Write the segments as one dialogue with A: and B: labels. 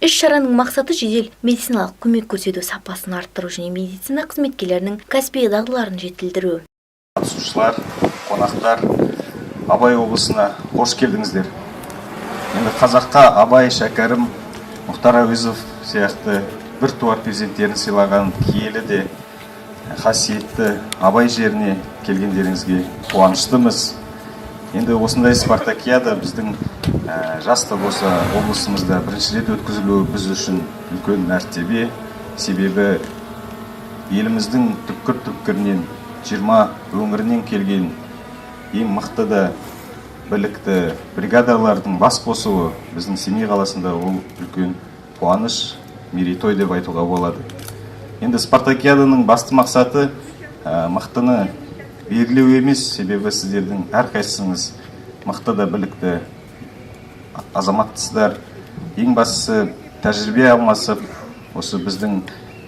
A: Иш-шараның мақсаты жедел медициналық көмек көрсету сапасын арттыру және медицина қызметкерлерінің кәсіби дағдыларын жетілдіру.
B: Қатысушылар, қонақтар, Абай облысына қош келдіңіздер. Енді қазаққа Абай, Шәкәрім, Мұхтар Әуезов сияқты біртуар перзенттерін сыйлаған киелі де қасиетті Абай жеріне келгендеріңізге қуаныштымыз. Енді осындай спартакиада біздің жаста болса облысымызда бірінші рет өткізілуі біз үшін үлкен мәртебе. Себебі еліміздің түпкір-түпкірінен 20 өңірінен келген ең мықты да білікті бригадалардың бас қосуы біздің Семей қаласында ол үлкен қуаныш, мерейтой деп айтуға болады. Енді спартакиаданың басты мақсаты мықтыны белгілеу емес, себебі сіздердің әрқайсыңыз мықты да білікті азаматтысыздар. Ең бастысы тәжірибе алмасып, осы біздің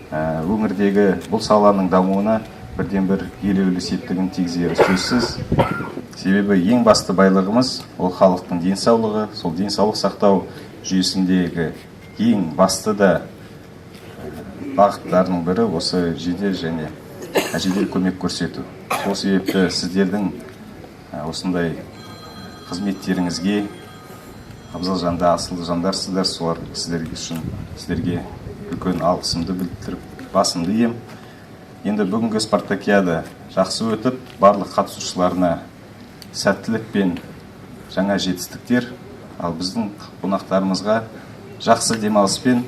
B: өңірдегі бұл саланың дамуына бірден бір елеулі септігін тигізері сөзсіз. Себебі ең басты байлығымыз ол халықтың денсаулығы, сол денсаулық сақтау жүйесіндегі ең басты да бағыттарының бірі осы жедел көмек көрсету. Сол себепті сіздердің осындай қызметтеріңізге абзал жанды, асылды жандарсыздар, солар сіздерге үлкен алғысымды білдіріп басымды ием. Енді бүгінгі спартакиада жақсы өтіп, барлық қатысушыларына сәттілік пен жаңа жетістіктер, ал біздің қонақтарымызға жақсы демалыс пен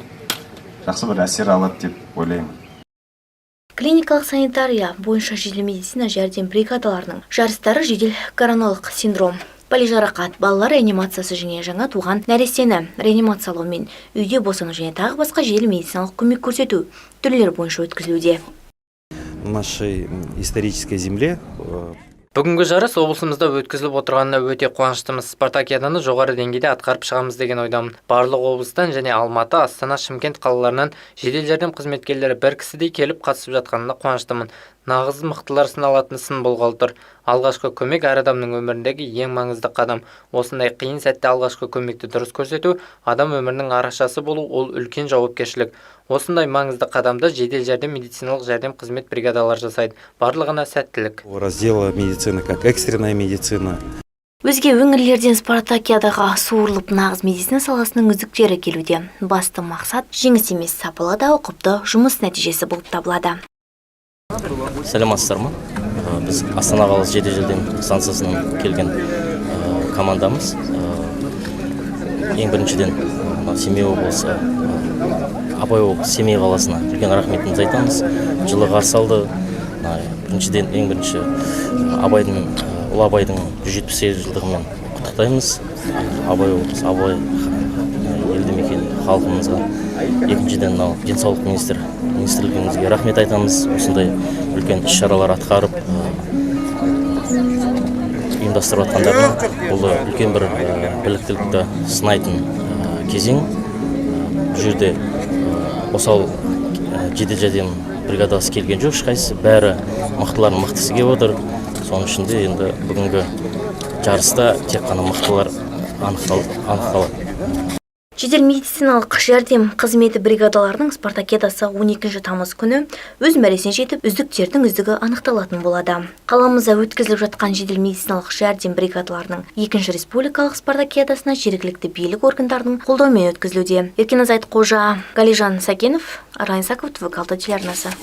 B: жақсы бір әсер алады деп ойлаймын.
A: Клиникалық санитария бойынша жедел медицина жәрдем бригадаларының жарыстары жедел короналық синдром, полижарақат, балалар реанимациясы және жаңа туған нәрестені реанимациялау мен үйде босану және тағы басқа жедел медициналық көмек көрсету түрлері бойынша өткізілуде.
C: Нашей исторической земле.
D: Бүгінгі жарыс облысымызда өткізіліп отырғанына өте қуаныштымыз. Спартакиаданы жоғары деңгейде атқарып шығамыз деген ойдамын. Барлық облыстан және Алматы, Астана, Шымкент қалаларынан жедел жәрдем қызметкерлері бір кісідей келіп қатысып жатқанына қуаныштымын. Нағыз мықтылар сыналатын сын болғалы тұр. Алғашқы көмек әр адамның өміріндегі ең маңызды қадам. Осындай қиын сәтте алғашқы көмекті дұрыс көрсету, адам өмірінің арашасы болу, ол үлкен жауапкершілік. Осындай маңызды қадамды жедел жәрдем медициналық жәрдем қызмет бригадалар жасайды. Барлығына сәттілік.
C: Раздела медицины как экстренная медицина.
A: Өзге өңірлерден спартакиадаға суырылып нағыз медицина саласының үздіктері келуде. Басты мақсат жеңіс емес, сапалы да ұқыпты жұмыс нәтижесі болып табылады.
E: Сәлеметсіздер ме? Біз Астана қаласы жедел жәрдем станциясынан келген командамыз. Ең біріншіден Семей облысы, Абай облысы, Семей қаласына үлкен рахметімізді айтамыз. Жылы қарсы алды. Біріншіден ең бірінші Ұлы Абайдың 178 жылдығымен құттықтаймыз. Абай облысы, Абай елді мекен халқымызға. Екіншіден денсаулық министрлігімізге рахмет айтамыз. Осындай үлкен іс-шаралар атқарып ұйымдастырып жатқандарына. Бұл үлкен бір біліктілікті сынайтын кезең. Бұл жерде осал жедел жәрдем бригадасы келген жоқ, ешқайсысы. Бәрі мықтылардың мықтысы келіп отыр. Соның ішінде енді бүгінгі жарыста тек қана мықтылар анықталады.
A: Жедел медициналық жәрдем қызметі бригадаларының спартакиадасы 12 тамыз күні өз мәресіне жетіп, үздіктердің үздігі анықталатын болады. Қаламызда өткізіліп жатқан жедел медициналық жәрдем бригадаларының 2 республикалық спартакиадасына жергілікті билік органдарының қолдауымен өткізілуде. Еркен Азайтқожа, Галижан Сакенов, Арайын Саков, ТВ-алты телеарнасы.